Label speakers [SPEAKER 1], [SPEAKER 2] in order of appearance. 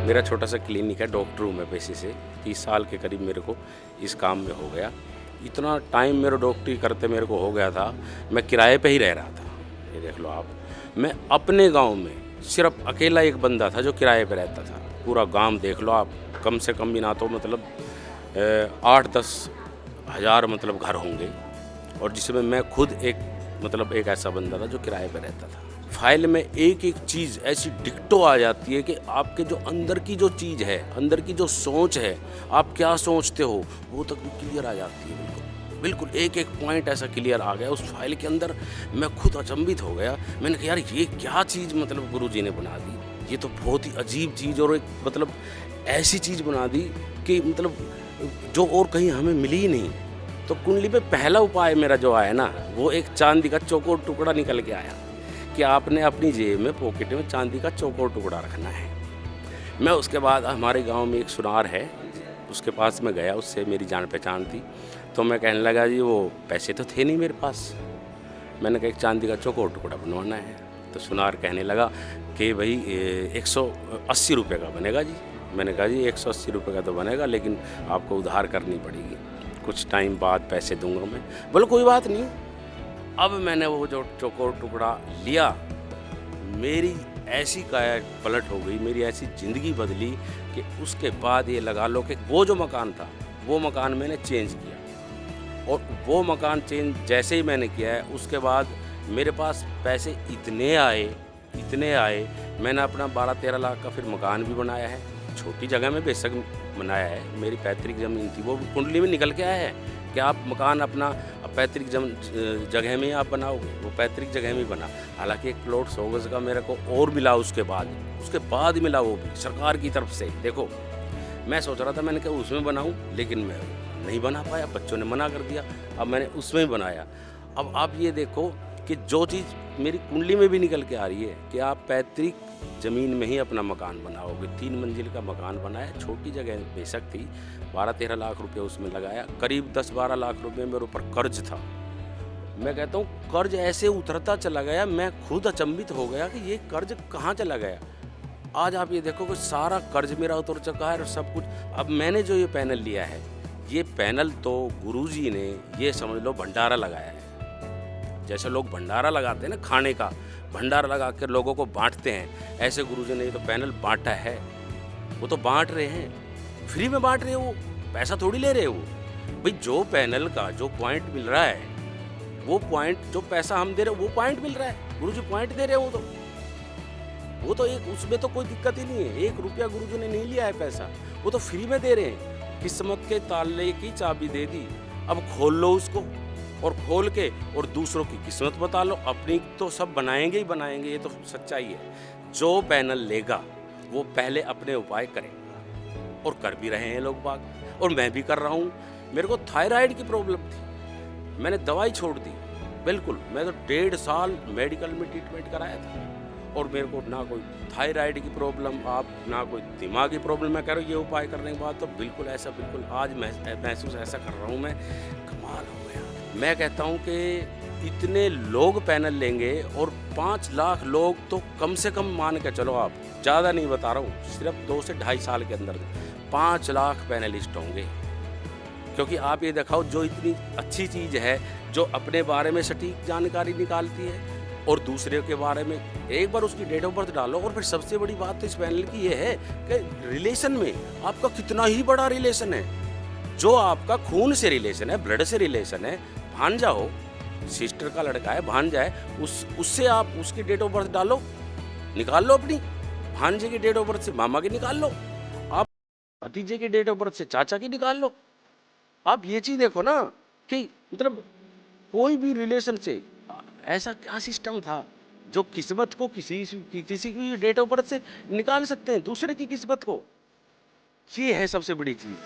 [SPEAKER 1] मेरा छोटा सा क्लिनिक है, डॉक्टर हूँ मैं पेशे से। 30 साल के करीब मेरे को इस काम में हो गया। इतना टाइम मेरा डॉक्टरी करते मेरे को हो गया था, मैं किराए पे ही रह रहा था। ये देख लो आप, मैं अपने गांव में सिर्फ अकेला एक बंदा था जो किराए पे रहता था। पूरा गांव देख लो आप, कम से कम भी ना तो मतलब 8-10 हज़ार मतलब घर होंगे, और जिसमें मैं खुद एक ऐसा बंदा था जो किराए पे रहता था। फाइल में एक एक चीज़ ऐसी डिक्टो आ जाती है कि आपके जो अंदर की जो चीज़ है, अंदर की जो सोच है, आप क्या सोचते हो, वो तक भी क्लियर आ जाती है। बिल्कुल बिल्कुल एक एक पॉइंट ऐसा क्लियर आ गया उस फाइल के अंदर। मैं खुद अचंभित हो गया। मैंने कहा यार ये क्या चीज़ मतलब गुरुजी ने बना दी, ये तो बहुत ही अजीब चीज़, और एक मतलब ऐसी चीज़ बना दी कि मतलब जो और कहीं हमें मिली ही नहीं। तो कुंडली पे पहला उपाय मेरा जो आया ना, वो एक चांदी का चौकोर टुकड़ा निकल के आया कि आपने अपनी जेब में पॉकेट में चांदी का चौकोर टुकड़ा रखना है। मैं उसके बाद हमारे गांव में एक सुनार है, उसके पास में गया, उससे मेरी जान पहचान थी। तो मैं कहने लगा जी वो पैसे तो थे नहीं मेरे पास, मैंने कहा एक चांदी का चौकोर टुकड़ा बनवाना है। तो सुनार कहने लगा कि भाई 180 रुपये का बनेगा जी। मैंने कहा जी 180 रुपये का तो बनेगा, लेकिन आपको उधार करनी पड़ेगी, कुछ टाइम बाद पैसे दूंगा मैं। बोले कोई बात नहीं। अब मैंने वो जो चौकोर टुकड़ा लिया, मेरी ऐसी काया पलट हो गई, मेरी ऐसी ज़िंदगी बदली कि उसके बाद ये लगा लो कि वो जो मकान था वो मकान मैंने चेंज किया। और वो मकान चेंज जैसे ही मैंने किया है, उसके बाद मेरे पास पैसे इतने आए, मैंने अपना 12-13 लाख का फिर मकान भी बनाया है। छोटी जगह में बेशक बनाया है, मेरी पैतृक ज़मीन थी, वो कुंडली में निकल के आया है कि आप मकान अपना पैतृक जगह में ही आप बनाओगे, वो पैतृक जगह में ही बना। हालांकि एक प्लॉट 100 गज का मेरे को और मिला उसके बाद मिला, वो भी सरकार की तरफ से। देखो मैं सोच रहा था, मैंने कहा उसमें बनाऊं, लेकिन मैं नहीं बना पाया, बच्चों ने मना कर दिया। अब मैंने उसमें ही बनाया। अब आप ये देखो कि जो चीज़ मेरी कुंडली में भी निकल के आ रही है कि आप पैतृक ज़मीन में ही अपना मकान बनाओगे। 3 मंजिल का मकान बनाया, छोटी जगह बेशक थी, 12-13 लाख रुपए उसमें लगाया, करीब 10-12 लाख रुपए मेरे ऊपर कर्ज था। मैं कहता हूँ कर्ज ऐसे उतरता चला गया, मैं खुद अचंभित हो गया कि ये कर्ज कहाँ चला गया। आज आप ये देखो कि सारा कर्ज मेरा उतर चुका है और सब कुछ। अब मैंने जो ये पैनल लिया है, ये पैनल तो गुरुजी ने ये समझ लो भंडारा लगाया है। जैसे लोग भंडारा लगाते हैं ना, खाने का भंडारा लगा कर लोगों को बांटते हैं, ऐसे गुरुजी ने ये तो पैनल बांटा है। वो तो बांट रहे हैं, फ्री में बांट रहे हो, पैसा थोड़ी ले रहे हो भाई। जो पैनल का जो पॉइंट मिल रहा है, वो पॉइंट जो पैसा हम दे रहे हो वो पॉइंट मिल रहा है, गुरुजी पॉइंट दे रहे हो। वो तो एक उसमें तो कोई दिक्कत ही नहीं है। 1 रुपया गुरुजी ने नहीं लिया है पैसा, वो तो फ्री में दे रहे हैं। किस्मत के ताले की चाबी दे दी, अब खोल लो उसको, और खोल के और दूसरों की किस्मत बता लो। अपनी तो सब बनाएंगे ही बनाएंगे, ये तो सच्चाई है। जो पैनल लेगा वो पहले अपने उपाय करेगा, और कर भी रहे हैं लोग बाग, और मैं भी कर रहा हूँ। मेरे को थायराइड की प्रॉब्लम थी, मैंने दवाई छोड़ दी बिल्कुल। मैं तो 1.5 साल मेडिकल में ट्रीटमेंट कराया था, और मेरे को ना कोई थायराइड की प्रॉब्लम, आप ना कोई दिमागी प्रॉब्लम। मैं कह रहा हूँ ये उपाय करने के बाद तो बिल्कुल ऐसा, बिल्कुल आज महसूस ऐसा कर रहा हूँ मैं, कमाल हो गया। मैं कहता हूँ कि इतने लोग पैनल लेंगे, और 5 लाख लोग तो कम से कम मान के चलो, आप ज़्यादा नहीं बता रहा हूँ, सिर्फ 2 से 2.5 साल के अंदर 5 लाख पैनलिस्ट होंगे। क्योंकि आप ये दिखाओ, जो इतनी अच्छी चीज़ है, जो अपने बारे में सटीक जानकारी निकालती है और दूसरे के बारे में, एक बार उसकी डेट ऑफ बर्थ डालो। और फिर सबसे बड़ी बात तो इस पैनल की ये है कि रिलेशन में आपका कितना ही बड़ा रिलेशन है। जो आपका खून से रिलेशन है, ब्लड से रिलेशन है, भांजा हो, सिस्टर का लड़का है, भांजा है, उससे आप उसकी डेट ऑफ बर्थ डालो, निकाल लो अपनी। भांजे की डेट ऑफ बर्थ से मामा की निकाल लो, आप भतीजे की डेट ऑफ बर्थ से चाचा की निकाल लो। आप ये चीज देखो ना कि मतलब कोई भी रिलेशन से ऐसा क्या सिस्टम था जो किस्मत को किसी की डेट ऑफ बर्थ से निकाल सकते हैं, दूसरे की किस्मत को। ये है सबसे बड़ी चीज।